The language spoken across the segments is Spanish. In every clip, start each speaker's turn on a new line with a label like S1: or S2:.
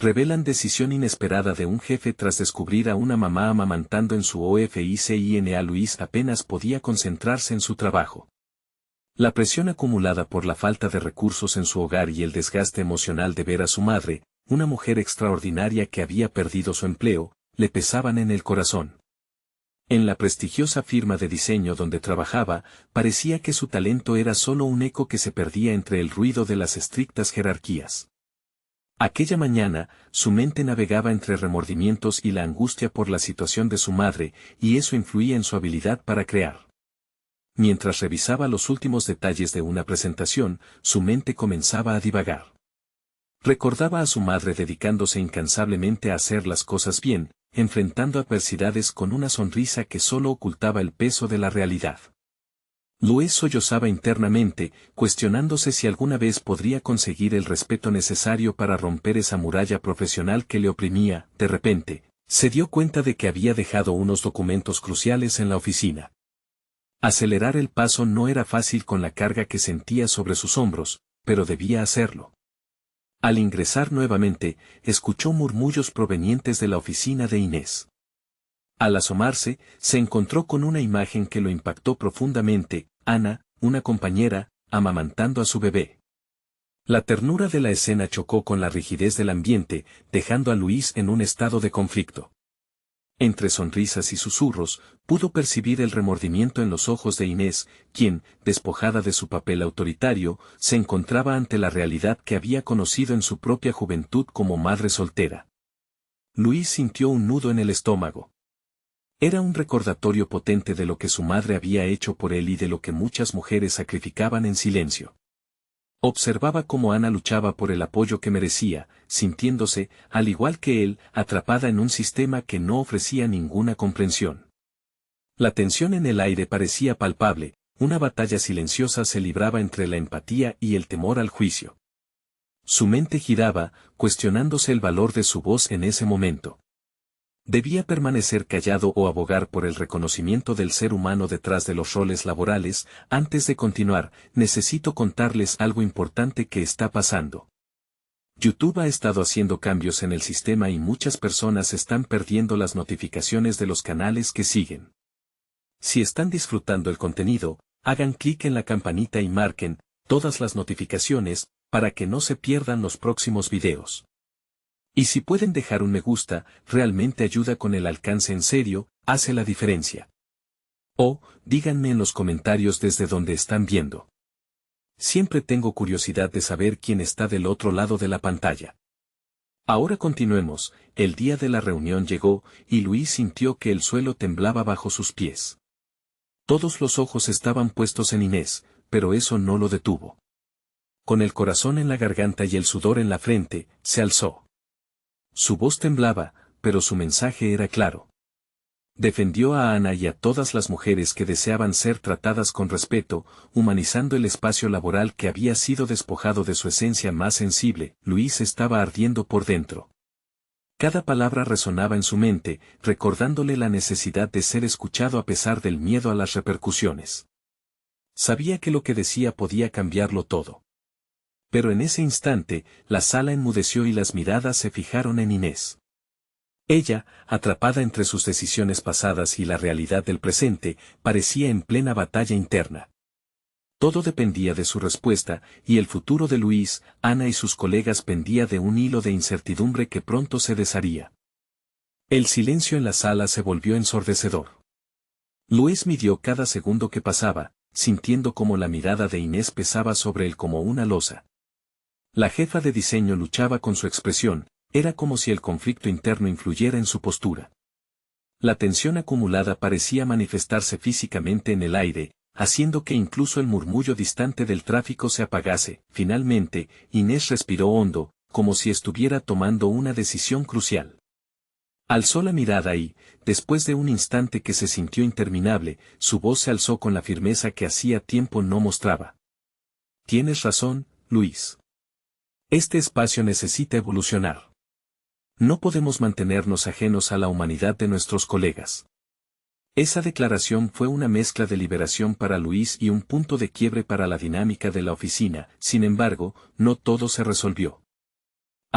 S1: Revelan decisión inesperada de un jefe tras descubrir a una mamá amamantando en su oficina. Luis apenas podía concentrarse en su trabajo. La presión acumulada por la falta de recursos en su hogar y el desgaste emocional de ver a su madre, una mujer extraordinaria que había perdido su empleo, le pesaban en el corazón. En la prestigiosa firma de diseño donde trabajaba, parecía que su talento era solo un eco que se perdía entre el ruido de las estrictas jerarquías. Aquella mañana, su mente navegaba entre remordimientos y la angustia por la situación de su madre, y eso influía en su habilidad para crear. Mientras revisaba los últimos detalles de una presentación, su mente comenzaba a divagar. Recordaba a su madre dedicándose incansablemente a hacer las cosas bien, enfrentando adversidades con una sonrisa que solo ocultaba el peso de la realidad. Luis sollozaba internamente, cuestionándose si alguna vez podría conseguir el respeto necesario para romper esa muralla profesional que le oprimía. De repente, se dio cuenta de que había dejado unos documentos cruciales en la oficina. Acelerar el paso no era fácil con la carga que sentía sobre sus hombros, pero debía hacerlo. Al ingresar nuevamente, escuchó murmullos provenientes de la oficina de Inés. Al asomarse, se encontró con una imagen que lo impactó profundamente: Ana, una compañera, amamantando a su bebé. La ternura de la escena chocó con la rigidez del ambiente, dejando a Luis en un estado de conflicto. Entre sonrisas y susurros, pudo percibir el remordimiento en los ojos de Inés, quien, despojada de su papel autoritario, se encontraba ante la realidad que había conocido en su propia juventud como madre soltera. Luis sintió un nudo en el estómago. Era un recordatorio potente de lo que su madre había hecho por él y de lo que muchas mujeres sacrificaban en silencio. Observaba cómo Ana luchaba por el apoyo que merecía, sintiéndose, al igual que él, atrapada en un sistema que no ofrecía ninguna comprensión. La tensión en el aire parecía palpable, una batalla silenciosa se libraba entre la empatía y el temor al juicio. Su mente giraba, cuestionándose el valor de su voz en ese momento. ¿Debía permanecer callado o abogar por el reconocimiento del ser humano detrás de los roles laborales? Antes de continuar, necesito contarles algo importante que está pasando. YouTube ha estado haciendo cambios en el sistema y muchas personas están perdiendo las notificaciones de los canales que siguen. Si están disfrutando el contenido, hagan clic en la campanita y marquen todas las notificaciones para que no se pierdan los próximos videos. Y si pueden dejar un me gusta, realmente ayuda con el alcance, en serio, hace la diferencia. O, díganme en los comentarios desde donde están viendo. Siempre tengo curiosidad de saber quién está del otro lado de la pantalla. Ahora continuemos. El día de la reunión llegó, y Luis sintió que el suelo temblaba bajo sus pies. Todos los ojos estaban puestos en Inés, pero eso no lo detuvo. Con el corazón en la garganta y el sudor en la frente, se alzó. Su voz temblaba, pero su mensaje era claro. Defendió a Ana y a todas las mujeres que deseaban ser tratadas con respeto, humanizando el espacio laboral que había sido despojado de su esencia más sensible. Luis estaba ardiendo por dentro. Cada palabra resonaba en su mente, recordándole la necesidad de ser escuchado a pesar del miedo a las repercusiones. Sabía que lo que decía podía cambiarlo todo. Pero en ese instante, la sala enmudeció y las miradas se fijaron en Inés. Ella, atrapada entre sus decisiones pasadas y la realidad del presente, parecía en plena batalla interna. Todo dependía de su respuesta, y el futuro de Luis, Ana y sus colegas pendía de un hilo de incertidumbre que pronto se desharía. El silencio en la sala se volvió ensordecedor. Luis midió cada segundo que pasaba, sintiendo como la mirada de Inés pesaba sobre él como una losa. La jefa de diseño luchaba con su expresión, era como si el conflicto interno influyera en su postura. La tensión acumulada parecía manifestarse físicamente en el aire, haciendo que incluso el murmullo distante del tráfico se apagase. Finalmente, Inés respiró hondo, como si estuviera tomando una decisión crucial. Alzó la mirada y, después de un instante que se sintió interminable, su voz se alzó con la firmeza que hacía tiempo no mostraba. Tienes razón, Luis. Este espacio necesita evolucionar. No podemos mantenernos ajenos a la humanidad de nuestros colegas. Esa declaración fue una mezcla de liberación para Luis y un punto de quiebre para la dinámica de la oficina. Sin embargo, no todo se resolvió.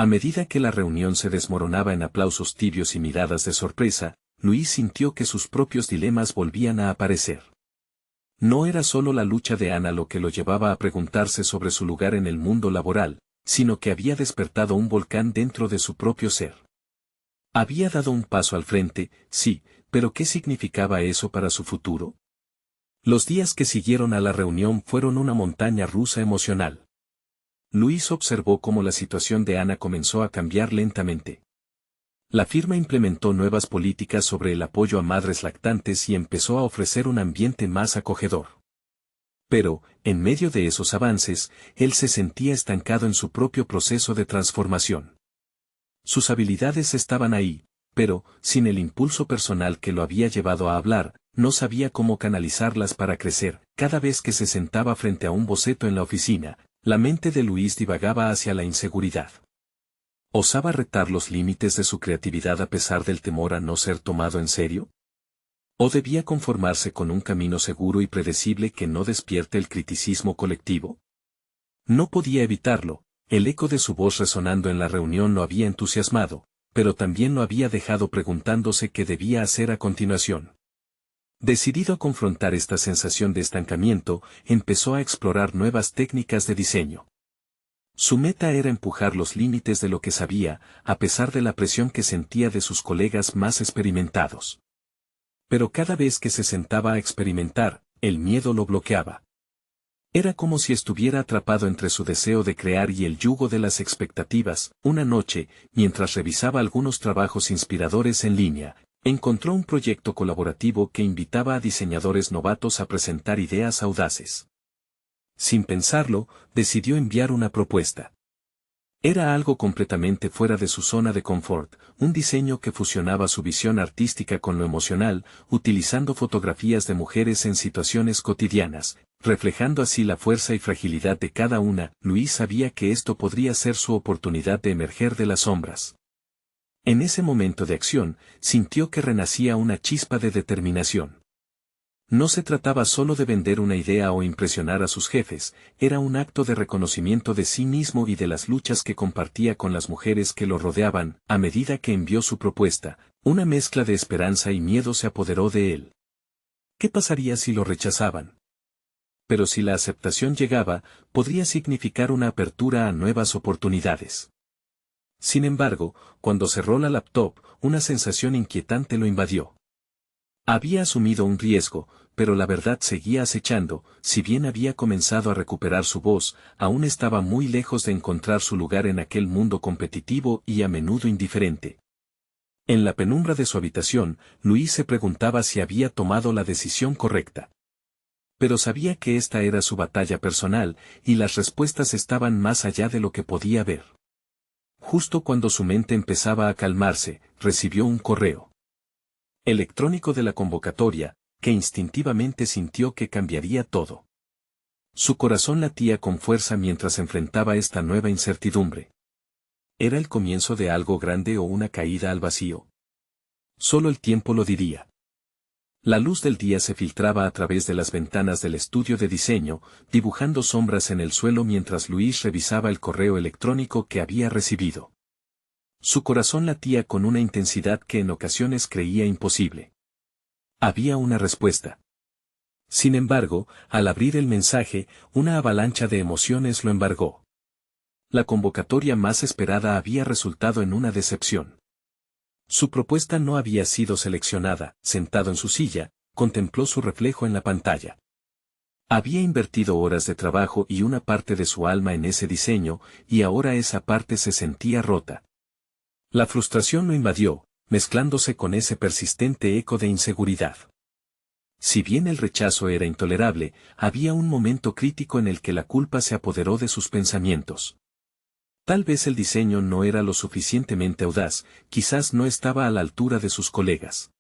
S1: A medida que la reunión se desmoronaba en aplausos tibios y miradas de sorpresa, Luis sintió que sus propios dilemas volvían a aparecer. No era solo la lucha de Ana lo que lo llevaba a preguntarse sobre su lugar en el mundo laboral, sino que había despertado un volcán dentro de su propio ser. Había dado un paso al frente, sí, pero ¿qué significaba eso para su futuro? Los días que siguieron a la reunión fueron una montaña rusa emocional. Luis observó cómo la situación de Ana comenzó a cambiar lentamente. La firma implementó nuevas políticas sobre el apoyo a madres lactantes y empezó a ofrecer un ambiente más acogedor. Pero, en medio de esos avances, él se sentía estancado en su propio proceso de transformación. Sus habilidades estaban ahí, pero, sin el impulso personal que lo había llevado a hablar, no sabía cómo canalizarlas para crecer. Cada vez que se sentaba frente a un boceto en la oficina, la mente de Luis divagaba hacia la inseguridad. ¿Osaba retar los límites de su creatividad a pesar del temor a no ser tomado en serio? ¿O debía conformarse con un camino seguro y predecible que no despierte el criticismo colectivo? No podía evitarlo, el eco de su voz resonando en la reunión lo había entusiasmado, pero también lo había dejado preguntándose qué debía hacer a continuación. Decidido a confrontar esta sensación de estancamiento, empezó a explorar nuevas técnicas de diseño. Su meta era empujar los límites de lo que sabía, a pesar de la presión que sentía de sus colegas más experimentados. Pero cada vez que se sentaba a experimentar, el miedo lo bloqueaba. Era como si estuviera atrapado entre su deseo de crear y el yugo de las expectativas. Una noche, mientras revisaba algunos trabajos inspiradores en línea, encontró un proyecto colaborativo que invitaba a diseñadores novatos a presentar ideas audaces. Sin pensarlo, decidió enviar una propuesta. Era algo completamente fuera de su zona de confort, un diseño que fusionaba su visión artística con lo emocional, utilizando fotografías de mujeres en situaciones cotidianas, reflejando así la fuerza y fragilidad de cada una. Luis sabía que esto podría ser su oportunidad de emerger de las sombras. En ese momento de acción, sintió que renacía una chispa de determinación. No se trataba solo de vender una idea o impresionar a sus jefes, era un acto de reconocimiento de sí mismo y de las luchas que compartía con las mujeres que lo rodeaban. A medida que envió su propuesta, una mezcla de esperanza y miedo se apoderó de él. ¿Qué pasaría si lo rechazaban? Pero si la aceptación llegaba, podría significar una apertura a nuevas oportunidades. Sin embargo, cuando cerró la laptop, una sensación inquietante lo invadió. Había asumido un riesgo, pero la verdad seguía acechando. Si bien había comenzado a recuperar su voz, aún estaba muy lejos de encontrar su lugar en aquel mundo competitivo y a menudo indiferente. En la penumbra de su habitación, Luis se preguntaba si había tomado la decisión correcta. Pero sabía que esta era su batalla personal, y las respuestas estaban más allá de lo que podía ver. Justo cuando su mente empezaba a calmarse, recibió un correo electrónico de la convocatoria, que instintivamente sintió que cambiaría todo. Su corazón latía con fuerza mientras enfrentaba esta nueva incertidumbre. ¿Era el comienzo de algo grande o una caída al vacío? Solo el tiempo lo diría. La luz del día se filtraba a través de las ventanas del estudio de diseño, dibujando sombras en el suelo mientras Luis revisaba el correo electrónico que había recibido. Su corazón latía con una intensidad que en ocasiones creía imposible. Había una respuesta. Sin embargo, al abrir el mensaje, una avalancha de emociones lo embargó. La convocatoria más esperada había resultado en una decepción. Su propuesta no había sido seleccionada. Sentado en su silla, contempló su reflejo en la pantalla. Había invertido horas de trabajo y una parte de su alma en ese diseño, y ahora esa parte se sentía rota. La frustración lo invadió, mezclándose con ese persistente eco de inseguridad. Si bien el rechazo era intolerable, había un momento crítico en el que la culpa se apoderó de sus pensamientos. Tal vez el diseño no era lo suficientemente audaz, quizás no estaba a la altura de sus colegas.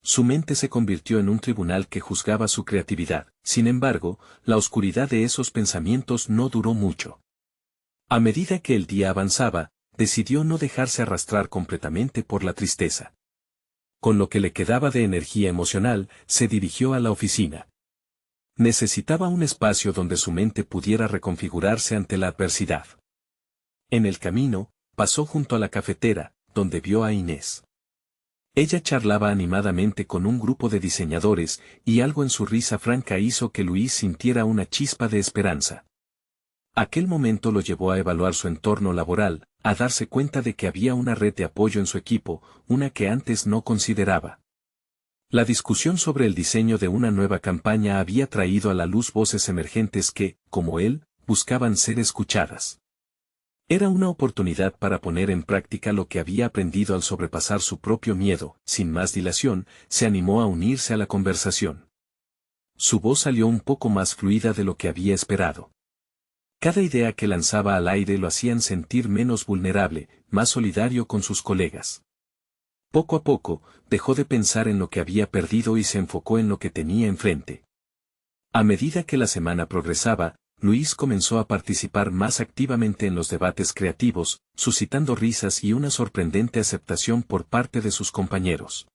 S1: Su mente se convirtió en un tribunal que juzgaba su creatividad. Sin embargo, la oscuridad de esos pensamientos no duró mucho. A medida que el día avanzaba, decidió no dejarse arrastrar completamente por la tristeza. Con lo que le quedaba de energía emocional, se dirigió a la oficina. Necesitaba un espacio donde su mente pudiera reconfigurarse ante la adversidad. En el camino, pasó junto a la cafetera, donde vio a Inés. Ella charlaba animadamente con un grupo de diseñadores, y algo en su risa franca hizo que Luis sintiera una chispa de esperanza. Aquel momento lo llevó a evaluar su entorno laboral, a darse cuenta de que había una red de apoyo en su equipo, una que antes no consideraba. La discusión sobre el diseño de una nueva campaña había traído a la luz voces emergentes que, como él, buscaban ser escuchadas. Era una oportunidad para poner en práctica lo que había aprendido al sobrepasar su propio miedo. Sin más dilación, se animó a unirse a la conversación. Su voz salió un poco más fluida de lo que había esperado. Cada idea que lanzaba al aire lo hacían sentir menos vulnerable, más solidario con sus colegas. Poco a poco, dejó de pensar en lo que había perdido y se enfocó en lo que tenía enfrente. A medida que la semana progresaba, Luis comenzó a participar más activamente en los debates creativos, suscitando risas y una sorprendente aceptación por parte de sus compañeros.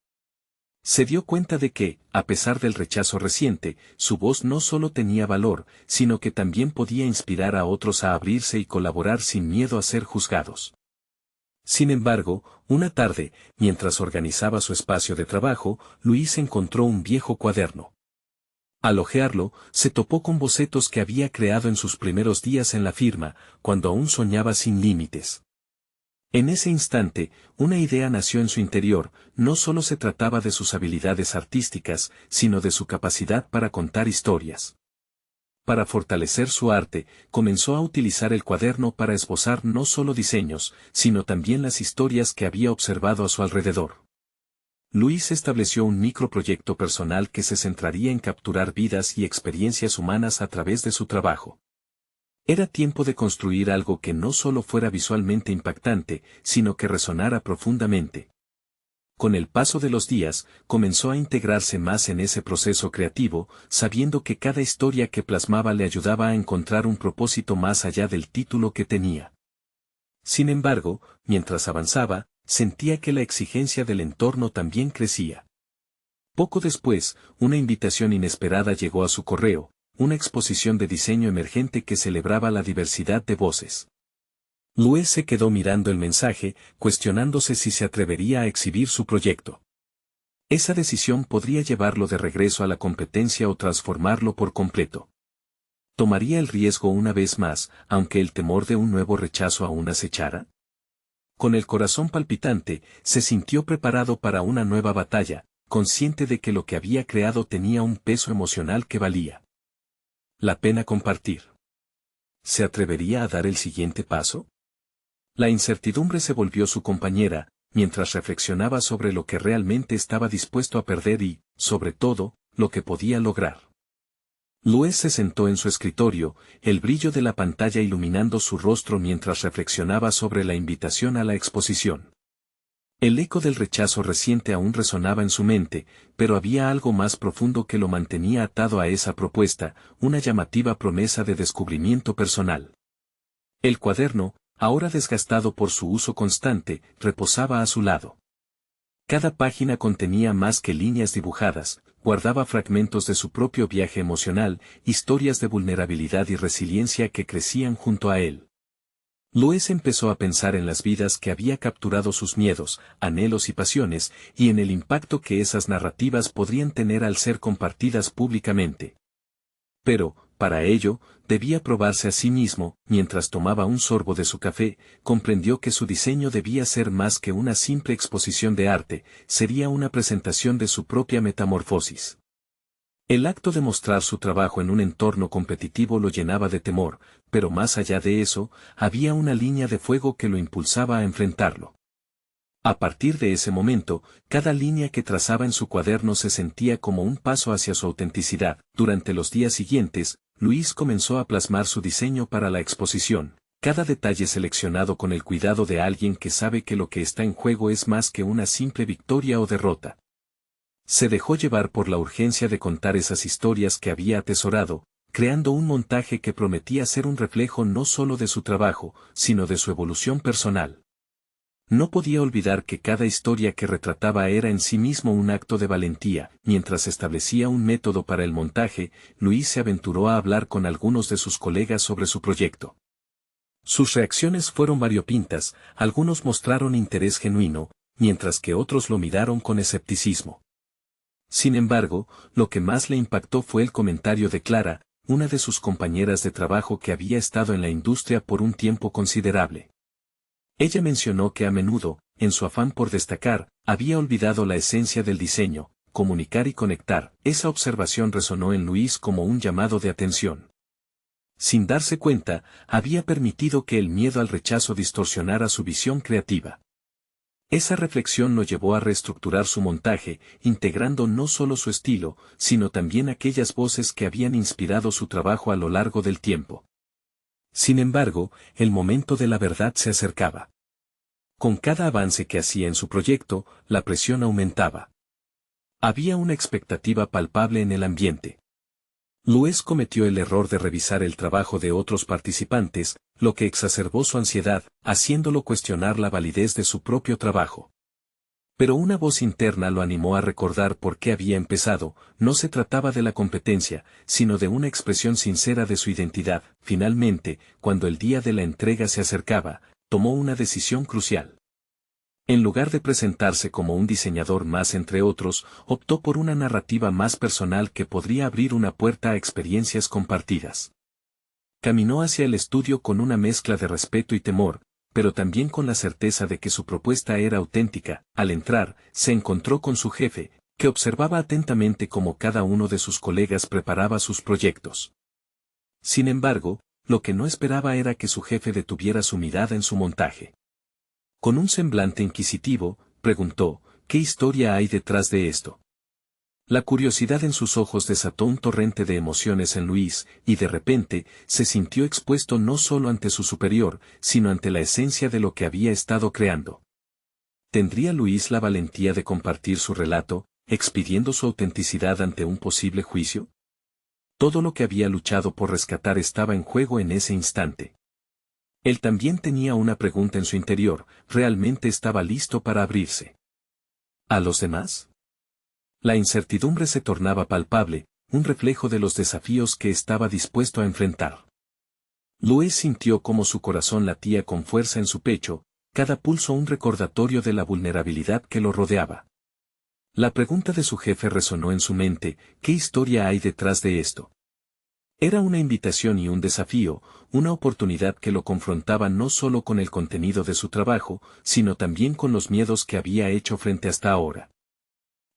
S1: Se dio cuenta de que, a pesar del rechazo reciente, su voz no solo tenía valor, sino que también podía inspirar a otros a abrirse y colaborar sin miedo a ser juzgados. Sin embargo, una tarde, mientras organizaba su espacio de trabajo, Luis encontró un viejo cuaderno. Al hojearlo, se topó con bocetos que había creado en sus primeros días en la firma, cuando aún soñaba sin límites. En ese instante, una idea nació en su interior. No solo se trataba de sus habilidades artísticas, sino de su capacidad para contar historias. Para fortalecer su arte, comenzó a utilizar el cuaderno para esbozar no solo diseños, sino también las historias que había observado a su alrededor. Luis estableció un microproyecto personal que se centraría en capturar vidas y experiencias humanas a través de su trabajo. Era tiempo de construir algo que no solo fuera visualmente impactante, sino que resonara profundamente. Con el paso de los días, comenzó a integrarse más en ese proceso creativo, sabiendo que cada historia que plasmaba le ayudaba a encontrar un propósito más allá del título que tenía. Sin embargo, mientras avanzaba, sentía que la exigencia del entorno también crecía. Poco después, una invitación inesperada llegó a su correo, una exposición de diseño emergente que celebraba la diversidad de voces. Luis se quedó mirando el mensaje, cuestionándose si se atrevería a exhibir su proyecto. Esa decisión podría llevarlo de regreso a la competencia o transformarlo por completo. ¿Tomaría el riesgo una vez más, aunque el temor de un nuevo rechazo aún acechara? Con el corazón palpitante, se sintió preparado para una nueva batalla, consciente de que lo que había creado tenía un peso emocional que valía la pena compartir. ¿Se atrevería a dar el siguiente paso? La incertidumbre se volvió su compañera, mientras reflexionaba sobre lo que realmente estaba dispuesto a perder y, sobre todo, lo que podía lograr. Luis se sentó en su escritorio, el brillo de la pantalla iluminando su rostro mientras reflexionaba sobre la invitación a la exposición. El eco del rechazo reciente aún resonaba en su mente, pero había algo más profundo que lo mantenía atado a esa propuesta, una llamativa promesa de descubrimiento personal. El cuaderno, ahora desgastado por su uso constante, reposaba a su lado. Cada página contenía más que líneas dibujadas, guardaba fragmentos de su propio viaje emocional, historias de vulnerabilidad y resiliencia que crecían junto a él. Luis empezó a pensar en las vidas que había capturado sus miedos, anhelos y pasiones, y en el impacto que esas narrativas podrían tener al ser compartidas públicamente. Pero, para ello, debía probarse a sí mismo. Mientras tomaba un sorbo de su café, comprendió que su diseño debía ser más que una simple exposición de arte, sería una presentación de su propia metamorfosis. El acto de mostrar su trabajo en un entorno competitivo lo llenaba de temor, pero más allá de eso, había una línea de fuego que lo impulsaba a enfrentarlo. A partir de ese momento, cada línea que trazaba en su cuaderno se sentía como un paso hacia su autenticidad. Durante los días siguientes, Luis comenzó a plasmar su diseño para la exposición, cada detalle seleccionado con el cuidado de alguien que sabe que lo que está en juego es más que una simple victoria o derrota. Se dejó llevar por la urgencia de contar esas historias que había atesorado, creando un montaje que prometía ser un reflejo no solo de su trabajo, sino de su evolución personal. No podía olvidar que cada historia que retrataba era en sí mismo un acto de valentía. Mientras establecía un método para el montaje, Luis se aventuró a hablar con algunos de sus colegas sobre su proyecto. Sus reacciones fueron variopintas, algunos mostraron interés genuino, mientras que otros lo miraron con escepticismo. Sin embargo, lo que más le impactó fue el comentario de Clara, una de sus compañeras de trabajo que había estado en la industria por un tiempo considerable. Ella mencionó que a menudo, en su afán por destacar, había olvidado la esencia del diseño, comunicar y conectar. Esa observación resonó en Luis como un llamado de atención. Sin darse cuenta, había permitido que el miedo al rechazo distorsionara su visión creativa. Esa reflexión lo llevó a reestructurar su montaje, integrando no solo su estilo, sino también aquellas voces que habían inspirado su trabajo a lo largo del tiempo. Sin embargo, el momento de la verdad se acercaba. Con cada avance que hacía en su proyecto, la presión aumentaba. Había una expectativa palpable en el ambiente. Luis cometió el error de revisar el trabajo de otros participantes, lo que exacerbó su ansiedad, haciéndolo cuestionar la validez de su propio trabajo. Pero una voz interna lo animó a recordar por qué había empezado. No se trataba de la competencia, sino de una expresión sincera de su identidad. Finalmente, cuando el día de la entrega se acercaba, tomó una decisión crucial. En lugar de presentarse como un diseñador más entre otros, optó por una narrativa más personal que podría abrir una puerta a experiencias compartidas. Caminó hacia el estudio con una mezcla de respeto y temor, pero también con la certeza de que su propuesta era auténtica. Al entrar, se encontró con su jefe, que observaba atentamente cómo cada uno de sus colegas preparaba sus proyectos. Sin embargo, lo que no esperaba era que su jefe detuviera su mirada en su montaje. Con un semblante inquisitivo, preguntó, ¿qué historia hay detrás de esto? La curiosidad en sus ojos desató un torrente de emociones en Luis, y de repente, se sintió expuesto no solo ante su superior, sino ante la esencia de lo que había estado creando. ¿Tendría Luis la valentía de compartir su relato, expidiendo su autenticidad ante un posible juicio? Todo lo que había luchado por rescatar estaba en juego en ese instante. Él también tenía una pregunta en su interior, ¿realmente estaba listo para abrirse a los demás? La incertidumbre se tornaba palpable, un reflejo de los desafíos que estaba dispuesto a enfrentar. Luis sintió cómo su corazón latía con fuerza en su pecho, cada pulso un recordatorio de la vulnerabilidad que lo rodeaba. La pregunta de su jefe resonó en su mente, ¿qué historia hay detrás de esto? Era una invitación y un desafío, una oportunidad que lo confrontaba no solo con el contenido de su trabajo, sino también con los miedos que había hecho frente hasta ahora.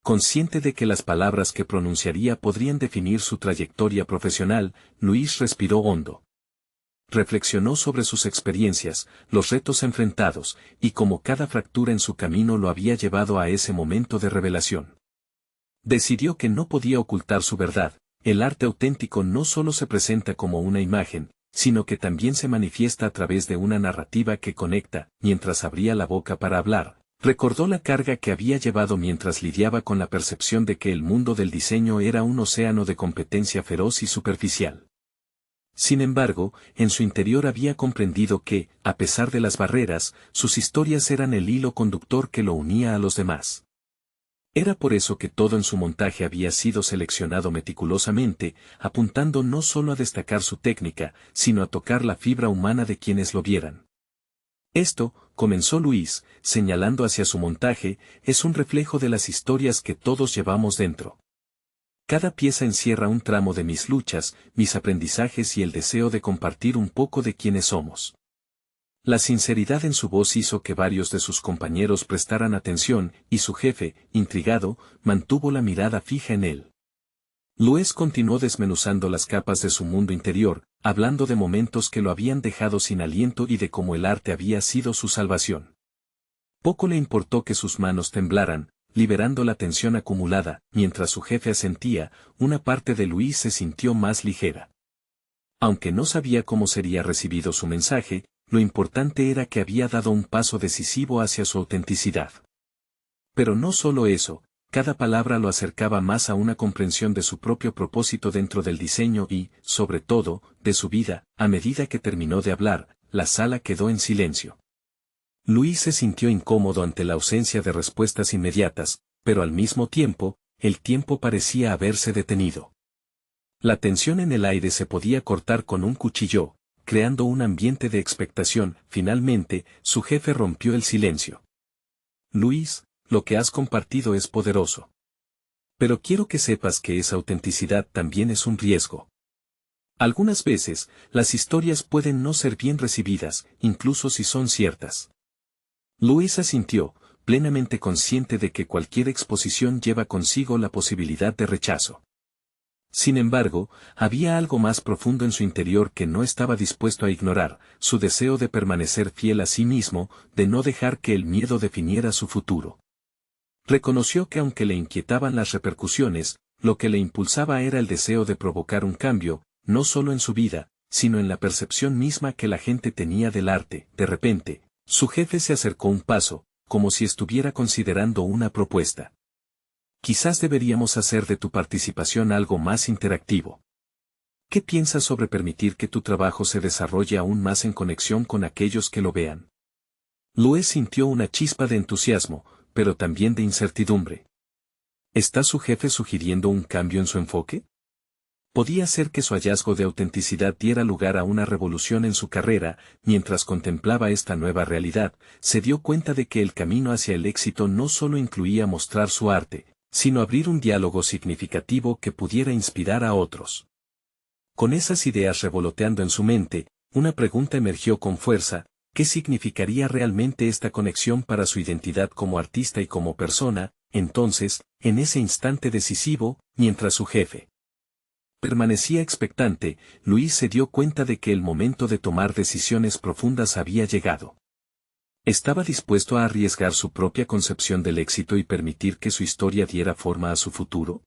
S1: Consciente de que las palabras que pronunciaría podrían definir su trayectoria profesional, Luis respiró hondo. Reflexionó sobre sus experiencias, los retos enfrentados, y cómo cada fractura en su camino lo había llevado a ese momento de revelación. Decidió que no podía ocultar su verdad. El arte auténtico no solo se presenta como una imagen, sino que también se manifiesta a través de una narrativa que conecta. Mientras abría la boca para hablar, recordó la carga que había llevado mientras lidiaba con la percepción de que el mundo del diseño era un océano de competencia feroz y superficial. Sin embargo, en su interior había comprendido que, a pesar de las barreras, sus historias eran el hilo conductor que lo unía a los demás. Era por eso que todo en su montaje había sido seleccionado meticulosamente, apuntando no solo a destacar su técnica, sino a tocar la fibra humana de quienes lo vieran. Esto, comenzó Luis, señalando hacia su montaje, es un reflejo de las historias que todos llevamos dentro. Cada pieza encierra un tramo de mis luchas, mis aprendizajes y el deseo de compartir un poco de quienes somos. La sinceridad en su voz hizo que varios de sus compañeros prestaran atención, y su jefe, intrigado, mantuvo la mirada fija en él. Luis continuó desmenuzando las capas de su mundo interior, hablando de momentos que lo habían dejado sin aliento y de cómo el arte había sido su salvación. Poco le importó que sus manos temblaran, liberando la tensión acumulada. Mientras su jefe asentía, una parte de Luis se sintió más ligera. Aunque no sabía cómo sería recibido su mensaje, lo importante era que había dado un paso decisivo hacia su autenticidad. Pero no solo eso, cada palabra lo acercaba más a una comprensión de su propio propósito dentro del diseño y, sobre todo, de su vida. A medida que terminó de hablar, la sala quedó en silencio. Luis se sintió incómodo ante la ausencia de respuestas inmediatas, pero al mismo tiempo, el tiempo parecía haberse detenido. La tensión en el aire se podía cortar con un cuchillo, creando un ambiente de expectación. Finalmente, su jefe rompió el silencio. Luis, lo que has compartido es poderoso. Pero quiero que sepas que esa autenticidad también es un riesgo. Algunas veces, las historias pueden no ser bien recibidas, incluso si son ciertas. Luis asintió, plenamente consciente de que cualquier exposición lleva consigo la posibilidad de rechazo. Sin embargo, había algo más profundo en su interior que no estaba dispuesto a ignorar, su deseo de permanecer fiel a sí mismo, de no dejar que el miedo definiera su futuro. Reconoció que aunque le inquietaban las repercusiones, lo que le impulsaba era el deseo de provocar un cambio, no solo en su vida, sino en la percepción misma que la gente tenía del arte. De repente, su jefe se acercó un paso, como si estuviera considerando una propuesta. Quizás deberíamos hacer de tu participación algo más interactivo. ¿Qué piensas sobre permitir que tu trabajo se desarrolle aún más en conexión con aquellos que lo vean? Luis sintió una chispa de entusiasmo, pero también de incertidumbre. ¿Está su jefe sugiriendo un cambio en su enfoque? Podía ser que su hallazgo de autenticidad diera lugar a una revolución en su carrera. Mientras contemplaba esta nueva realidad, se dio cuenta de que el camino hacia el éxito no solo incluía mostrar su arte, sino abrir un diálogo significativo que pudiera inspirar a otros. Con esas ideas revoloteando en su mente, una pregunta emergió con fuerza: ¿qué significaría realmente esta conexión para su identidad como artista y como persona? Entonces, en ese instante decisivo, mientras su jefe permanecía expectante, Luis se dio cuenta de que el momento de tomar decisiones profundas había llegado. ¿Estaba dispuesto a arriesgar su propia concepción del éxito y permitir que su historia diera forma a su futuro?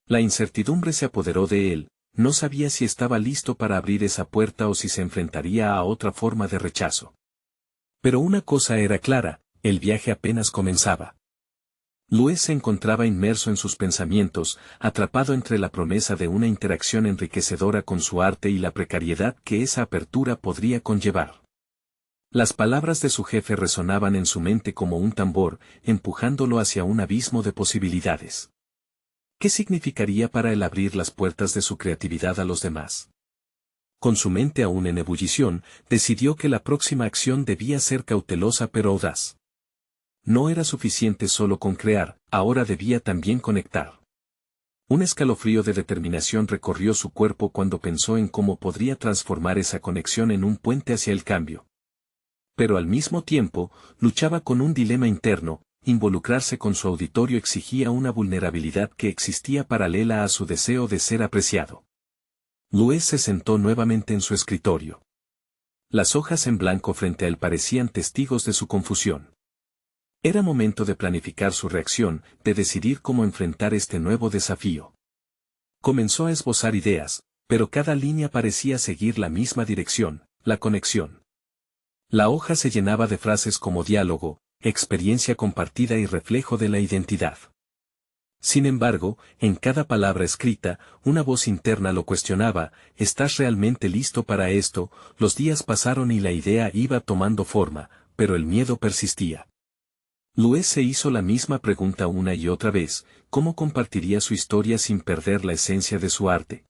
S1: La incertidumbre se apoderó de él, no sabía si estaba listo para abrir esa puerta o si se enfrentaría a otra forma de rechazo. Pero una cosa era clara: el viaje apenas comenzaba. Luis se encontraba inmerso en sus pensamientos, atrapado entre la promesa de una interacción enriquecedora con su arte y la precariedad que esa apertura podría conllevar. Las palabras de su jefe resonaban en su mente como un tambor, empujándolo hacia un abismo de posibilidades. ¿Qué significaría para él abrir las puertas de su creatividad a los demás? Con su mente aún en ebullición, decidió que la próxima acción debía ser cautelosa pero audaz. No era suficiente solo con crear, ahora debía también conectar. Un escalofrío de determinación recorrió su cuerpo cuando pensó en cómo podría transformar esa conexión en un puente hacia el cambio. Pero al mismo tiempo, luchaba con un dilema interno: involucrarse con su auditorio exigía una vulnerabilidad que existía paralela a su deseo de ser apreciado. Luis se sentó nuevamente en su escritorio. Las hojas en blanco frente a él parecían testigos de su confusión. Era momento de planificar su reacción, de decidir cómo enfrentar este nuevo desafío. Comenzó a esbozar ideas, pero cada línea parecía seguir la misma dirección: la conexión. La hoja se llenaba de frases como diálogo, experiencia compartida y reflejo de la identidad. Sin embargo, en cada palabra escrita, una voz interna lo cuestionaba: ¿estás realmente listo para esto? Los días pasaron y la idea iba tomando forma, pero el miedo persistía. Luis se hizo la misma pregunta una y otra vez: ¿cómo compartiría su historia sin perder la esencia de su arte?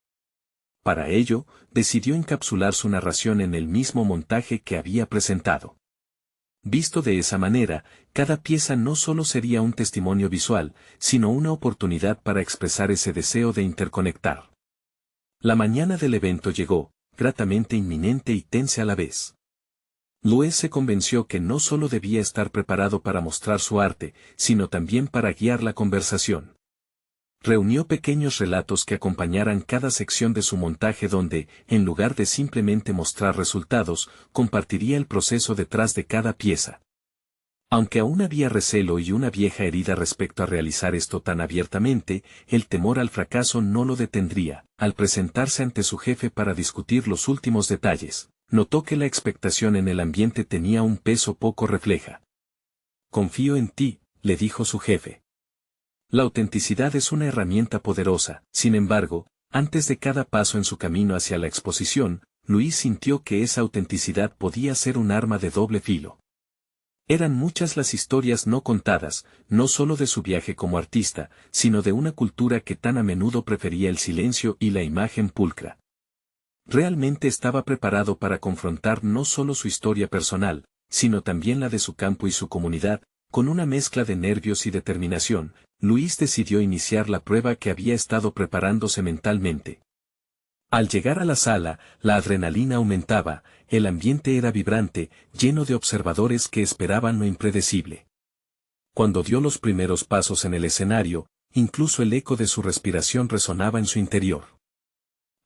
S1: Para ello, decidió encapsular su narración en el mismo montaje que había presentado. Visto de esa manera, cada pieza no solo sería un testimonio visual, sino una oportunidad para expresar ese deseo de interconectar. La mañana del evento llegó, gratamente inminente y tensa a la vez. Luis se convenció que no solo debía estar preparado para mostrar su arte, sino también para guiar la conversación. Reunió pequeños relatos que acompañaran cada sección de su montaje donde, en lugar de simplemente mostrar resultados, compartiría el proceso detrás de cada pieza. Aunque aún había recelo y una vieja herida respecto a realizar esto tan abiertamente, el temor al fracaso no lo detendría. Al presentarse ante su jefe para discutir los últimos detalles, notó que la expectación en el ambiente tenía un peso poco refleja. «Confío en ti», le dijo su jefe. La autenticidad es una herramienta poderosa. Sin embargo, antes de cada paso en su camino hacia la exposición, Luis sintió que esa autenticidad podía ser un arma de doble filo. Eran muchas las historias no contadas, no solo de su viaje como artista, sino de una cultura que tan a menudo prefería el silencio y la imagen pulcra. Realmente estaba preparado para confrontar no solo su historia personal, sino también la de su campo y su comunidad. Con una mezcla de nervios y determinación, Luis decidió iniciar la prueba que había estado preparándose mentalmente. Al llegar a la sala, la adrenalina aumentaba, el ambiente era vibrante, lleno de observadores que esperaban lo impredecible. Cuando dio los primeros pasos en el escenario, incluso el eco de su respiración resonaba en su interior.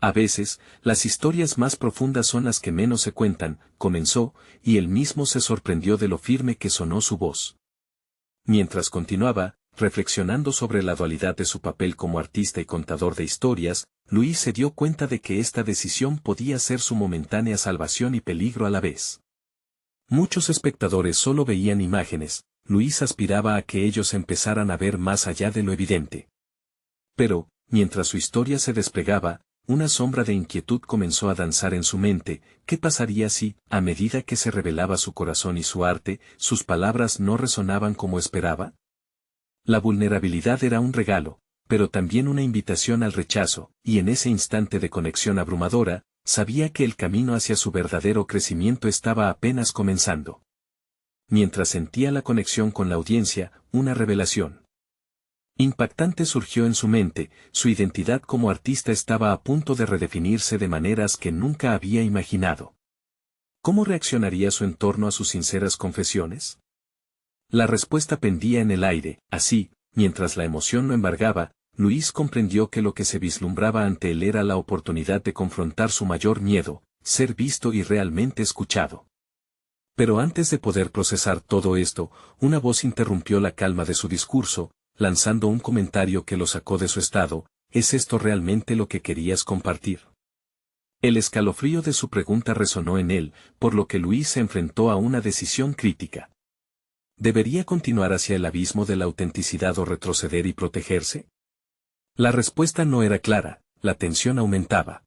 S1: A veces, las historias más profundas son las que menos se cuentan, comenzó, y él mismo se sorprendió de lo firme que sonó su voz. Mientras continuaba, reflexionando sobre la dualidad de su papel como artista y contador de historias, Luis se dio cuenta de que esta decisión podía ser su momentánea salvación y peligro a la vez. Muchos espectadores solo veían imágenes, Luis aspiraba a que ellos empezaran a ver más allá de lo evidente. Pero, mientras su historia se desplegaba, una sombra de inquietud comenzó a danzar en su mente. ¿Qué pasaría si, a medida que se revelaba su corazón y su arte, sus palabras no resonaban como esperaba? La vulnerabilidad era un regalo, pero también una invitación al rechazo, y en ese instante de conexión abrumadora, sabía que el camino hacia su verdadero crecimiento estaba apenas comenzando. Mientras sentía la conexión con la audiencia, una revelación impactante surgió en su mente. Su identidad como artista estaba a punto de redefinirse de maneras que nunca había imaginado. ¿Cómo reaccionaría su entorno a sus sinceras confesiones? La respuesta pendía en el aire. Así, mientras la emoción lo embargaba, Luis comprendió que lo que se vislumbraba ante él era la oportunidad de confrontar su mayor miedo, ser visto y realmente escuchado. Pero antes de poder procesar todo esto, una voz interrumpió la calma de su discurso, lanzando un comentario que lo sacó de su estado. ¿Es esto realmente lo que querías compartir? El escalofrío de su pregunta resonó en él, por lo que Luis se enfrentó a una decisión crítica. ¿Debería continuar hacia el abismo de la autenticidad o retroceder y protegerse? La respuesta no era clara, la tensión aumentaba.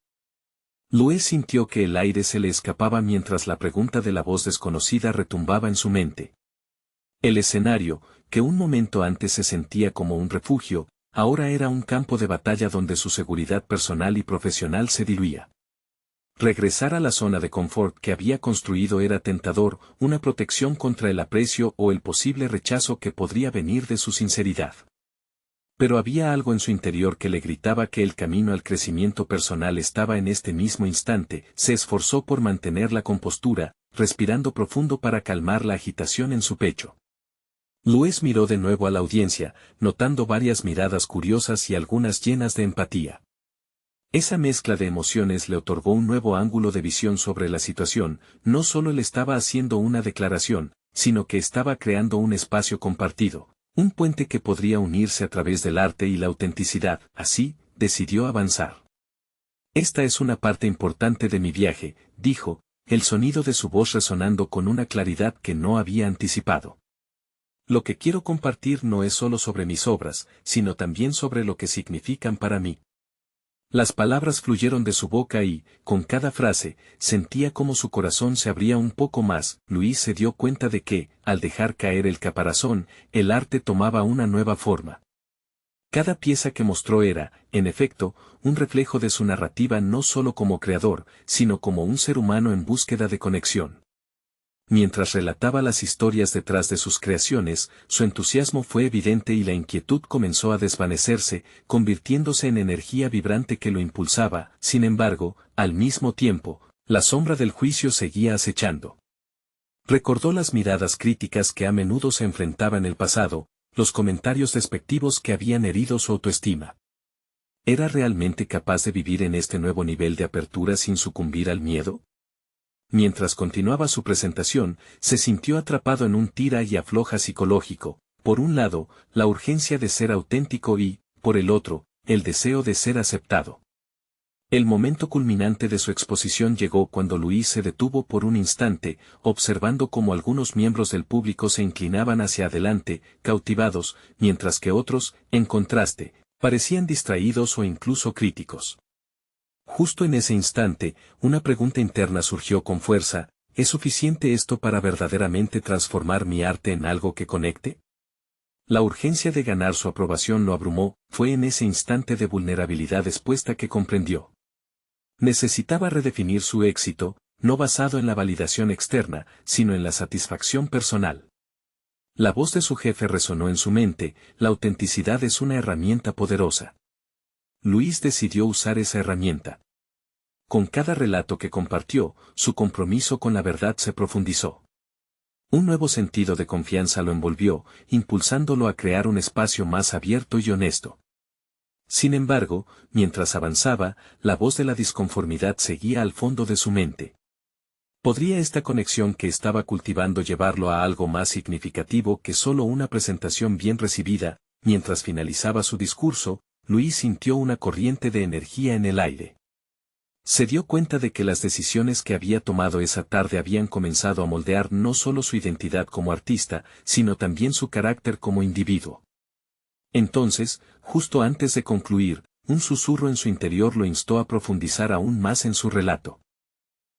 S1: Luis sintió que el aire se le escapaba mientras la pregunta de la voz desconocida retumbaba en su mente. El escenario, que un momento antes se sentía como un refugio, ahora era un campo de batalla donde su seguridad personal y profesional se diluía. Regresar a la zona de confort que había construido era tentador, una protección contra el aprecio o el posible rechazo que podría venir de su sinceridad. Pero había algo en su interior que le gritaba que el camino al crecimiento personal estaba en este mismo instante. Se esforzó por mantener la compostura, respirando profundo para calmar la agitación en su pecho. Luis miró de nuevo a la audiencia, notando varias miradas curiosas y algunas llenas de empatía. Esa mezcla de emociones le otorgó un nuevo ángulo de visión sobre la situación. No solo él estaba haciendo una declaración, sino que estaba creando un espacio compartido, un puente que podría unirse a través del arte y la autenticidad. Así, decidió avanzar. Esta es una parte importante de mi viaje, dijo, el sonido de su voz resonando con una claridad que no había anticipado. Lo que quiero compartir no es solo sobre mis obras, sino también sobre lo que significan para mí. Las palabras fluyeron de su boca y, con cada frase, sentía como su corazón se abría un poco más. Luis se dio cuenta de que, al dejar caer el caparazón, el arte tomaba una nueva forma. Cada pieza que mostró era, en efecto, un reflejo de su narrativa no solo como creador, sino como un ser humano en búsqueda de conexión. Mientras relataba las historias detrás de sus creaciones, su entusiasmo fue evidente y la inquietud comenzó a desvanecerse, convirtiéndose en energía vibrante que lo impulsaba. Sin embargo, al mismo tiempo, la sombra del juicio seguía acechando. Recordó las miradas críticas que a menudo se enfrentaba en el pasado, los comentarios despectivos que habían herido su autoestima. ¿Era realmente capaz de vivir en este nuevo nivel de apertura sin sucumbir al miedo? Mientras continuaba su presentación, se sintió atrapado en un tira y afloja psicológico. Por un lado, la urgencia de ser auténtico y, por el otro, el deseo de ser aceptado. El momento culminante de su exposición llegó cuando Luis se detuvo por un instante, observando cómo algunos miembros del público se inclinaban hacia adelante, cautivados, mientras que otros, en contraste, parecían distraídos o incluso críticos. Justo en ese instante, una pregunta interna surgió con fuerza: ¿es suficiente esto para verdaderamente transformar mi arte en algo que conecte? La urgencia de ganar su aprobación lo abrumó. Fue en ese instante de vulnerabilidad expuesta que comprendió. Necesitaba redefinir su éxito, no basado en la validación externa, sino en la satisfacción personal. La voz de su jefe resonó en su mente, la autenticidad es una herramienta poderosa. Luis decidió usar esa herramienta. Con cada relato que compartió, su compromiso con la verdad se profundizó. Un nuevo sentido de confianza lo envolvió, impulsándolo a crear un espacio más abierto y honesto. Sin embargo, mientras avanzaba, la voz de la disconformidad seguía al fondo de su mente. ¿Podría esta conexión que estaba cultivando llevarlo a algo más significativo que solo una presentación bien recibida? Mientras finalizaba su discurso, Luis sintió una corriente de energía en el aire. Se dio cuenta de que las decisiones que había tomado esa tarde habían comenzado a moldear no solo su identidad como artista, sino también su carácter como individuo. Entonces, justo antes de concluir, un susurro en su interior lo instó a profundizar aún más en su relato.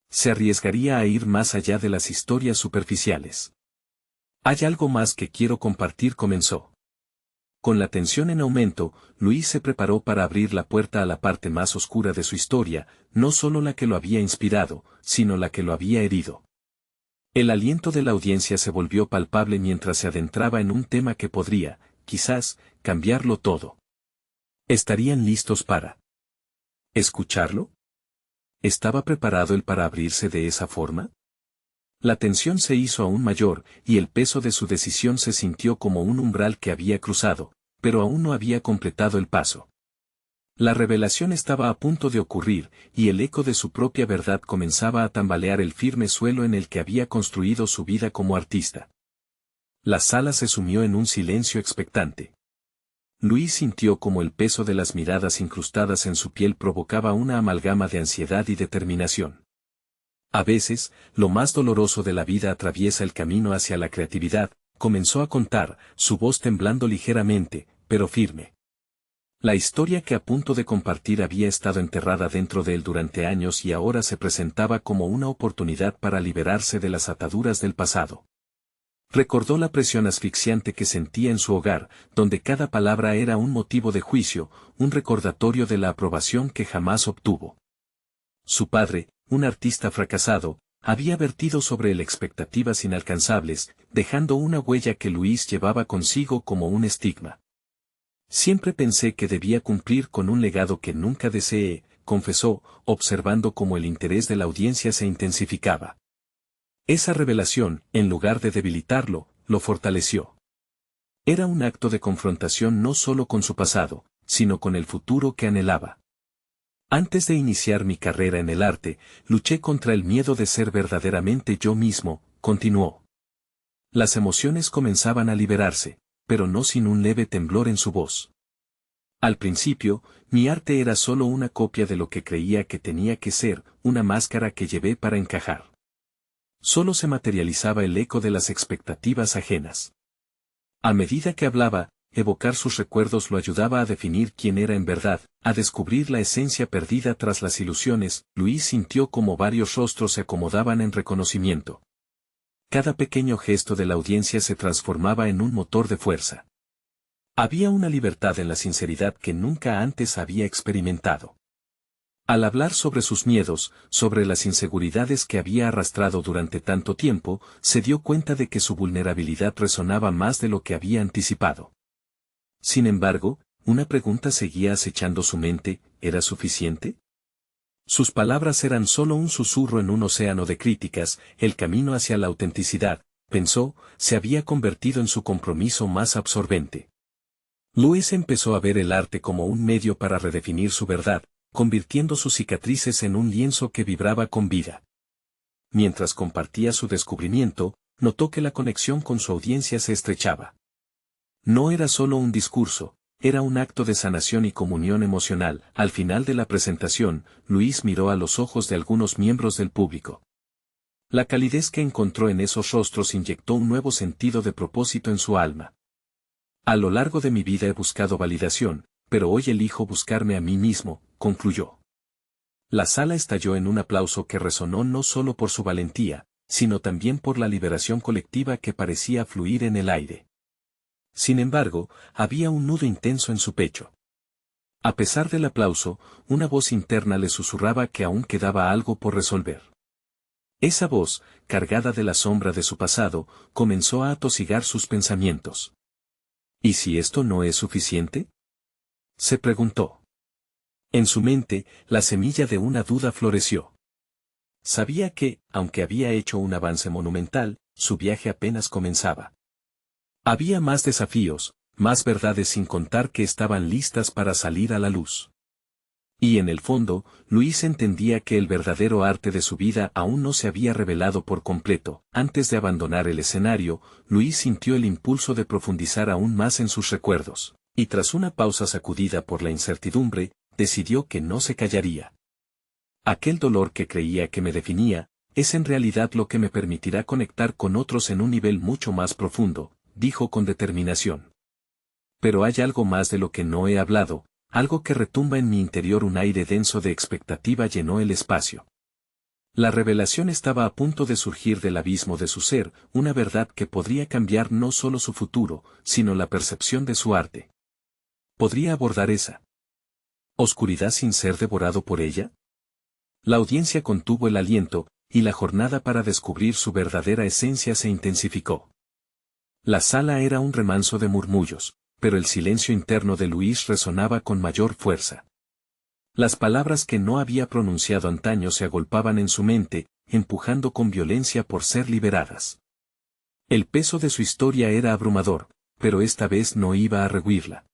S1: Se arriesgaría a ir más allá de las historias superficiales. Hay algo más que quiero compartir, comenzó. Con la tensión en aumento, Luis se preparó para abrir la puerta a la parte más oscura de su historia, no solo la que lo había inspirado, sino la que lo había herido. El aliento de la audiencia se volvió palpable mientras se adentraba en un tema que podría, quizás, cambiarlo todo. ¿Estarían listos para escucharlo? ¿Estaba preparado él para abrirse de esa forma? La tensión se hizo aún mayor, y el peso de su decisión se sintió como un umbral que había cruzado, pero aún no había completado el paso. La revelación estaba a punto de ocurrir, y el eco de su propia verdad comenzaba a tambalear el firme suelo en el que había construido su vida como artista. La sala se sumió en un silencio expectante. Luis sintió como el peso de las miradas incrustadas en su piel provocaba una amalgama de ansiedad y determinación. A veces, lo más doloroso de la vida atraviesa el camino hacia la creatividad, comenzó a contar, su voz temblando ligeramente, pero firme. La historia que a punto de compartir había estado enterrada dentro de él durante años y ahora se presentaba como una oportunidad para liberarse de las ataduras del pasado. Recordó la presión asfixiante que sentía en su hogar, donde cada palabra era un motivo de juicio, un recordatorio de la aprobación que jamás obtuvo. Su padre, un artista fracasado, había vertido sobre él expectativas inalcanzables, dejando una huella que Luis llevaba consigo como un estigma. Siempre pensé que debía cumplir con un legado que nunca deseé, confesó, observando cómo el interés de la audiencia se intensificaba. Esa revelación, en lugar de debilitarlo, lo fortaleció. Era un acto de confrontación no solo con su pasado, sino con el futuro que anhelaba. Antes de iniciar mi carrera en el arte, luché contra el miedo de ser verdaderamente yo mismo, continuó. Las emociones comenzaban a liberarse, pero no sin un leve temblor en su voz. Al principio, mi arte era solo una copia de lo que creía que tenía que ser, una máscara que llevé para encajar. Solo se materializaba el eco de las expectativas ajenas. A medida que hablaba, evocar sus recuerdos lo ayudaba a definir quién era en verdad, a descubrir la esencia perdida tras las ilusiones. Luis sintió como varios rostros se acomodaban en reconocimiento. Cada pequeño gesto de la audiencia se transformaba en un motor de fuerza. Había una libertad en la sinceridad que nunca antes había experimentado. Al hablar sobre sus miedos, sobre las inseguridades que había arrastrado durante tanto tiempo, se dio cuenta de que su vulnerabilidad resonaba más de lo que había anticipado. Sin embargo, una pregunta seguía acechando su mente, ¿era suficiente? Sus palabras eran solo un susurro en un océano de críticas, el camino hacia la autenticidad, pensó, se había convertido en su compromiso más absorbente. Luis empezó a ver el arte como un medio para redefinir su verdad, convirtiendo sus cicatrices en un lienzo que vibraba con vida. Mientras compartía su descubrimiento, notó que la conexión con su audiencia se estrechaba. No era solo un discurso, era un acto de sanación y comunión emocional. Al final de la presentación, Luis miró a los ojos de algunos miembros del público. La calidez que encontró en esos rostros inyectó un nuevo sentido de propósito en su alma. A lo largo de mi vida he buscado validación, pero hoy elijo buscarme a mí mismo, concluyó. La sala estalló en un aplauso que resonó no solo por su valentía, sino también por la liberación colectiva que parecía fluir en el aire. Sin embargo, había un nudo intenso en su pecho. A pesar del aplauso, una voz interna le susurraba que aún quedaba algo por resolver. Esa voz, cargada de la sombra de su pasado, comenzó a atosigar sus pensamientos. ¿Y si esto no es suficiente?, se preguntó. En su mente, la semilla de una duda floreció. Sabía que, aunque había hecho un avance monumental, su viaje apenas comenzaba. Había más desafíos, más verdades sin contar que estaban listas para salir a la luz. Y en el fondo, Luis entendía que el verdadero arte de su vida aún no se había revelado por completo. Antes de abandonar el escenario, Luis sintió el impulso de profundizar aún más en sus recuerdos, y tras una pausa sacudida por la incertidumbre, decidió que no se callaría. Aquel dolor que creía que me definía, es en realidad lo que me permitirá conectar con otros en un nivel mucho más profundo, dijo con determinación. Pero hay algo más de lo que no he hablado, algo que retumba en mi interior. Un aire denso de expectativa llenó el espacio. La revelación estaba a punto de surgir del abismo de su ser, una verdad que podría cambiar no solo su futuro, sino la percepción de su arte. ¿Podría abordar esa oscuridad sin ser devorado por ella? La audiencia contuvo el aliento, y la jornada para descubrir su verdadera esencia se intensificó. La sala era un remanso de murmullos, pero el silencio interno de Luis resonaba con mayor fuerza. Las palabras que no había pronunciado antaño se agolpaban en su mente, empujando con violencia por ser liberadas. El peso de su historia era abrumador, pero esta vez no iba a rehuirla.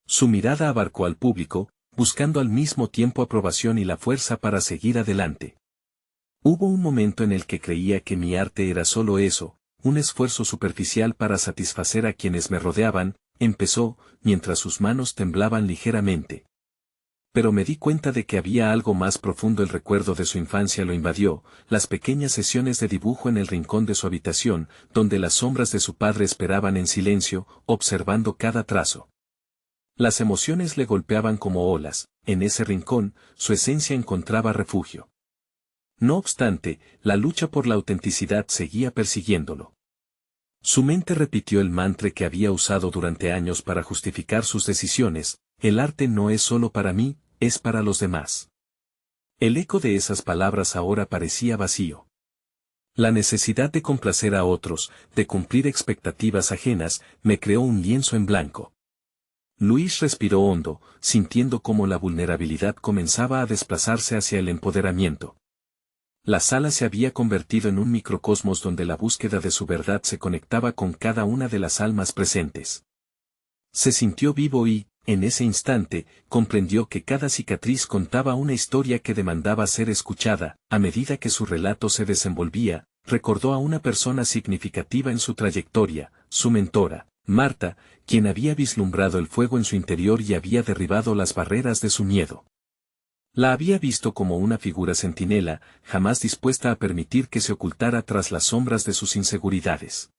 S1: Su mirada abarcó al público, buscando al mismo tiempo aprobación y la fuerza para seguir adelante. Hubo un momento en el que creía que mi arte era solo eso, un esfuerzo superficial para satisfacer a quienes me rodeaban, empezó, mientras sus manos temblaban ligeramente. Pero me di cuenta de que había algo más profundo. El recuerdo de su infancia lo invadió, las pequeñas sesiones de dibujo en el rincón de su habitación, donde las sombras de su padre esperaban en silencio, observando cada trazo. Las emociones le golpeaban como olas, en ese rincón, su esencia encontraba refugio. No obstante, la lucha por la autenticidad seguía persiguiéndolo. Su mente repitió el mantra que había usado durante años para justificar sus decisiones: el arte no es solo para mí, es para los demás. El eco de esas palabras ahora parecía vacío. La necesidad de complacer a otros, de cumplir expectativas ajenas, me creó un lienzo en blanco. Luis respiró hondo, sintiendo cómo la vulnerabilidad comenzaba a desplazarse hacia el empoderamiento. La sala se había convertido en un microcosmos donde la búsqueda de su verdad se conectaba con cada una de las almas presentes. Se sintió vivo y, en ese instante, comprendió que cada cicatriz contaba una historia que demandaba ser escuchada. A medida que su relato se desenvolvía, recordó a una persona significativa en su trayectoria, su mentora, Marta, quien había vislumbrado el fuego en su interior y había derribado las barreras de su miedo. La había visto como una figura centinela, jamás dispuesta a permitir que se ocultara tras las sombras de sus inseguridades.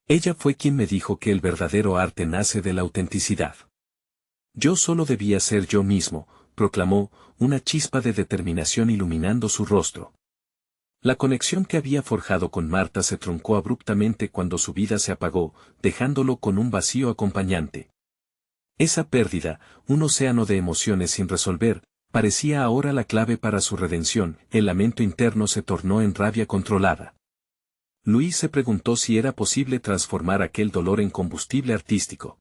S1: Ella fue quien me dijo que el verdadero arte nace de la autenticidad. Yo solo debía ser yo mismo, proclamó, una chispa de determinación iluminando su rostro. La conexión que había forjado con Marta se truncó abruptamente cuando su vida se apagó, dejándolo con un vacío acompañante. Esa pérdida, un océano de emociones sin resolver, parecía ahora la clave para su redención. El lamento interno se tornó en rabia controlada. Luis se preguntó si era posible transformar aquel dolor en combustible artístico.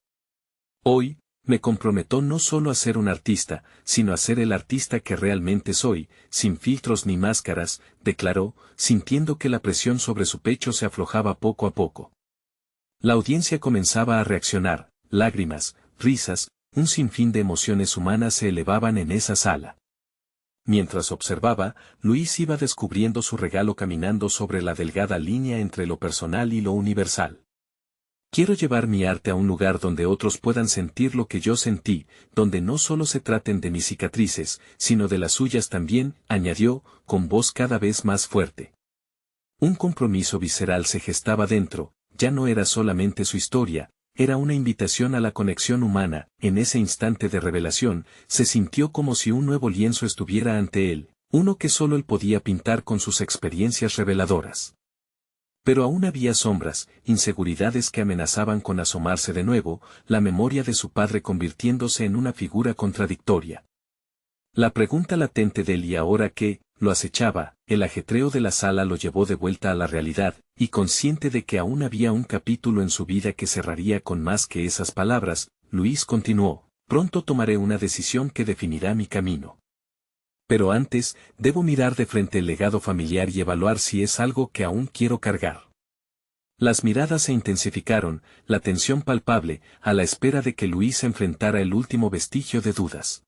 S1: Hoy, me comprometo no solo a ser un artista, sino a ser el artista que realmente soy, sin filtros ni máscaras, declaró, sintiendo que la presión sobre su pecho se aflojaba poco a poco. La audiencia comenzaba a reaccionar, lágrimas, risas, un sinfín de emociones humanas se elevaban en esa sala. Mientras observaba, Luis iba descubriendo su regalo caminando sobre la delgada línea entre lo personal y lo universal. Quiero llevar mi arte a un lugar donde otros puedan sentir lo que yo sentí, donde no solo se traten de mis cicatrices, sino de las suyas también, añadió, con voz cada vez más fuerte. Un compromiso visceral se gestaba dentro, ya no era solamente su historia, era una invitación a la conexión humana. En ese instante de revelación, se sintió como si un nuevo lienzo estuviera ante él, uno que solo él podía pintar con sus experiencias reveladoras. Pero aún había sombras, inseguridades que amenazaban con asomarse de nuevo, la memoria de su padre convirtiéndose en una figura contradictoria. La pregunta latente del ¿y ahora qué? Lo acechaba, el ajetreo de la sala lo llevó de vuelta a la realidad, y consciente de que aún había un capítulo en su vida que cerraría con más que esas palabras, Luis continuó, pronto tomaré una decisión que definirá mi camino. Pero antes, debo mirar de frente el legado familiar y evaluar si es algo que aún quiero cargar. Las miradas se intensificaron, la tensión palpable, a la espera de que Luis enfrentara el último vestigio de dudas.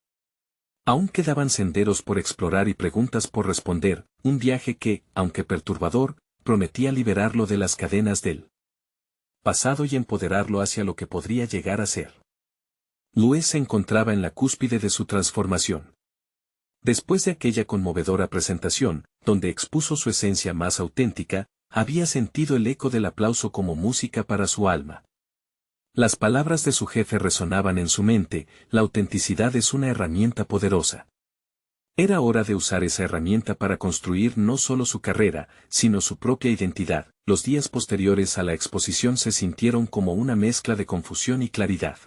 S1: Aún quedaban senderos por explorar y preguntas por responder, un viaje que, aunque perturbador, prometía liberarlo de las cadenas del pasado y empoderarlo hacia lo que podría llegar a ser. Luis se encontraba en la cúspide de su transformación. Después de aquella conmovedora presentación, donde expuso su esencia más auténtica, había sentido el eco del aplauso como música para su alma. Las palabras de su jefe resonaban en su mente, la autenticidad es una herramienta poderosa. Era hora de usar esa herramienta para construir no solo su carrera, sino su propia identidad. Los días posteriores a la exposición se sintieron como una mezcla de confusión y claridad.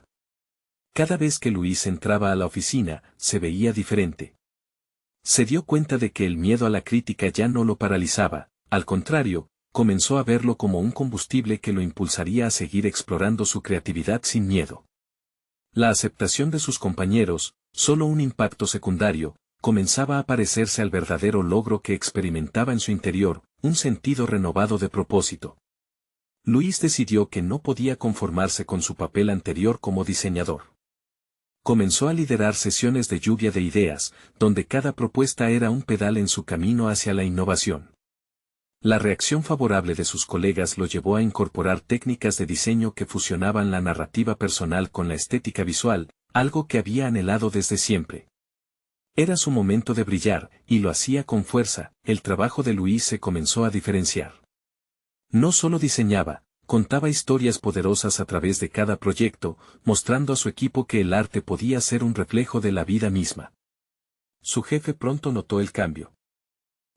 S1: Cada vez que Luis entraba a la oficina, se veía diferente. Se dio cuenta de que el miedo a la crítica ya no lo paralizaba, al contrario, comenzó a verlo como un combustible que lo impulsaría a seguir explorando su creatividad sin miedo. La aceptación de sus compañeros, solo un impacto secundario, comenzaba a parecerse al verdadero logro que experimentaba en su interior, un sentido renovado de propósito. Luis decidió que no podía conformarse con su papel anterior como diseñador. Comenzó a liderar sesiones de lluvia de ideas, donde cada propuesta era un pedal en su camino hacia la innovación. La reacción favorable de sus colegas lo llevó a incorporar técnicas de diseño que fusionaban la narrativa personal con la estética visual, algo que había anhelado desde siempre. Era su momento de brillar, y lo hacía con fuerza. El trabajo de Luis se comenzó a diferenciar. No solo diseñaba, contaba historias poderosas a través de cada proyecto, mostrando a su equipo que el arte podía ser un reflejo de la vida misma. Su jefe pronto notó el cambio.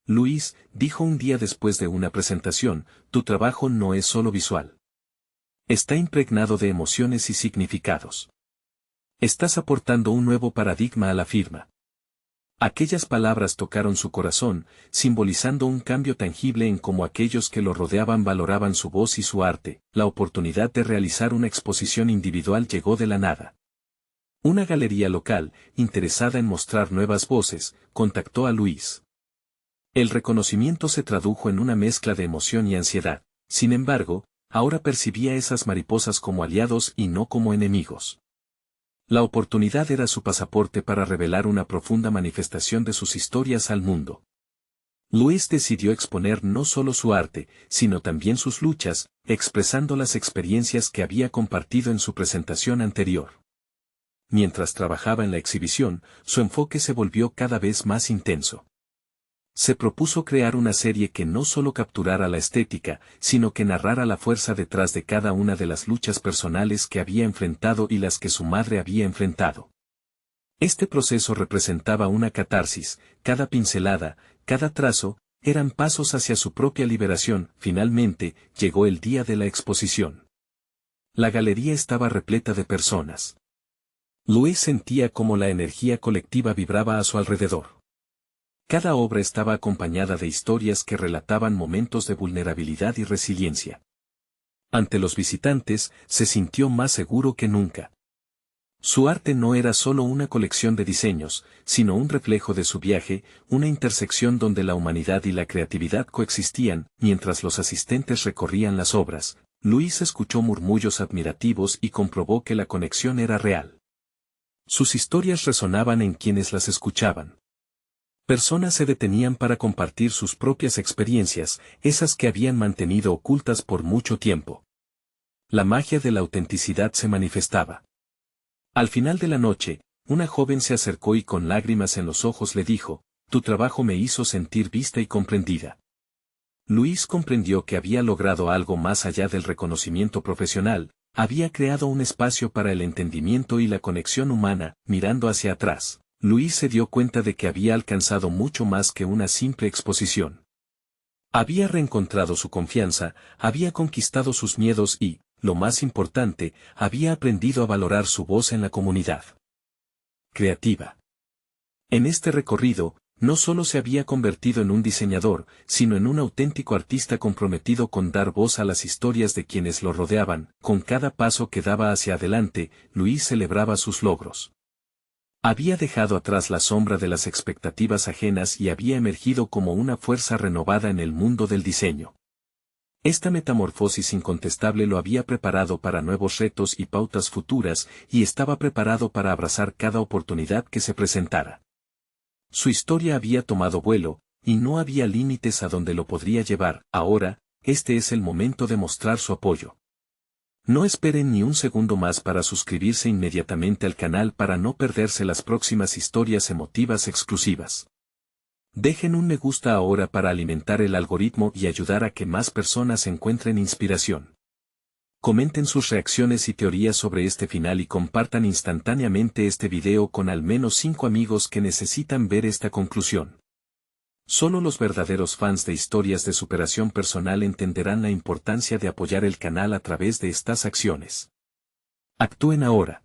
S1: Luis, dijo un día después de una presentación, tu trabajo no es solo visual. Está impregnado de emociones y significados. Estás aportando un nuevo paradigma a la firma. Aquellas palabras tocaron su corazón, simbolizando un cambio tangible en cómo aquellos que lo rodeaban valoraban su voz y su arte. La oportunidad de realizar una exposición individual llegó de la nada. Una galería local, interesada en mostrar nuevas voces, contactó a Luis. El reconocimiento se tradujo en una mezcla de emoción y ansiedad. Sin embargo, ahora percibía esas mariposas como aliados y no como enemigos. La oportunidad era su pasaporte para revelar una profunda manifestación de sus historias al mundo. Luis decidió exponer no solo su arte, sino también sus luchas, expresando las experiencias que había compartido en su presentación anterior. Mientras trabajaba en la exhibición, su enfoque se volvió cada vez más intenso. Se propuso crear una serie que no solo capturara la estética, sino que narrara la fuerza detrás de cada una de las luchas personales que había enfrentado y las que su madre había enfrentado. Este proceso representaba una catarsis, cada pincelada, cada trazo, eran pasos hacia su propia liberación. Finalmente, llegó el día de la exposición. La galería estaba repleta de personas. Luis sentía cómo la energía colectiva vibraba a su alrededor. Cada obra estaba acompañada de historias que relataban momentos de vulnerabilidad y resiliencia. Ante los visitantes, se sintió más seguro que nunca. Su arte no era solo una colección de diseños, sino un reflejo de su viaje, una intersección donde la humanidad y la creatividad coexistían. Mientras los asistentes recorrían las obras, Luis escuchó murmullos admirativos y comprobó que la conexión era real. Sus historias resonaban en quienes las escuchaban. Personas se detenían para compartir sus propias experiencias, esas que habían mantenido ocultas por mucho tiempo. La magia de la autenticidad se manifestaba. Al final de la noche, una joven se acercó y con lágrimas en los ojos le dijo, tu trabajo me hizo sentir vista y comprendida. Luis comprendió que había logrado algo más allá del reconocimiento profesional, había creado un espacio para el entendimiento y la conexión humana. Mirando hacia atrás, Luis se dio cuenta de que había alcanzado mucho más que una simple exposición. Había reencontrado su confianza, había conquistado sus miedos y, lo más importante, había aprendido a valorar su voz en la comunidad creativa. En este recorrido, no solo se había convertido en un diseñador, sino en un auténtico artista comprometido con dar voz a las historias de quienes lo rodeaban. Con cada paso que daba hacia adelante, Luis celebraba sus logros. Había dejado atrás la sombra de las expectativas ajenas y había emergido como una fuerza renovada en el mundo del diseño. Esta metamorfosis incontestable lo había preparado para nuevos retos y pautas futuras, y estaba preparado para abrazar cada oportunidad que se presentara. Su historia había tomado vuelo, y no había límites a donde lo podría llevar. Ahora, este es el momento de mostrar su apoyo. No esperen ni un segundo más para suscribirse inmediatamente al canal para no perderse las próximas historias emotivas exclusivas. Dejen un me gusta ahora para alimentar el algoritmo y ayudar a que más personas encuentren inspiración. Comenten sus reacciones y teorías sobre este final y compartan instantáneamente este video con al menos 5 amigos que necesitan ver esta conclusión. Solo los verdaderos fans de historias de superación personal entenderán la importancia de apoyar el canal a través de estas acciones. Actúen ahora.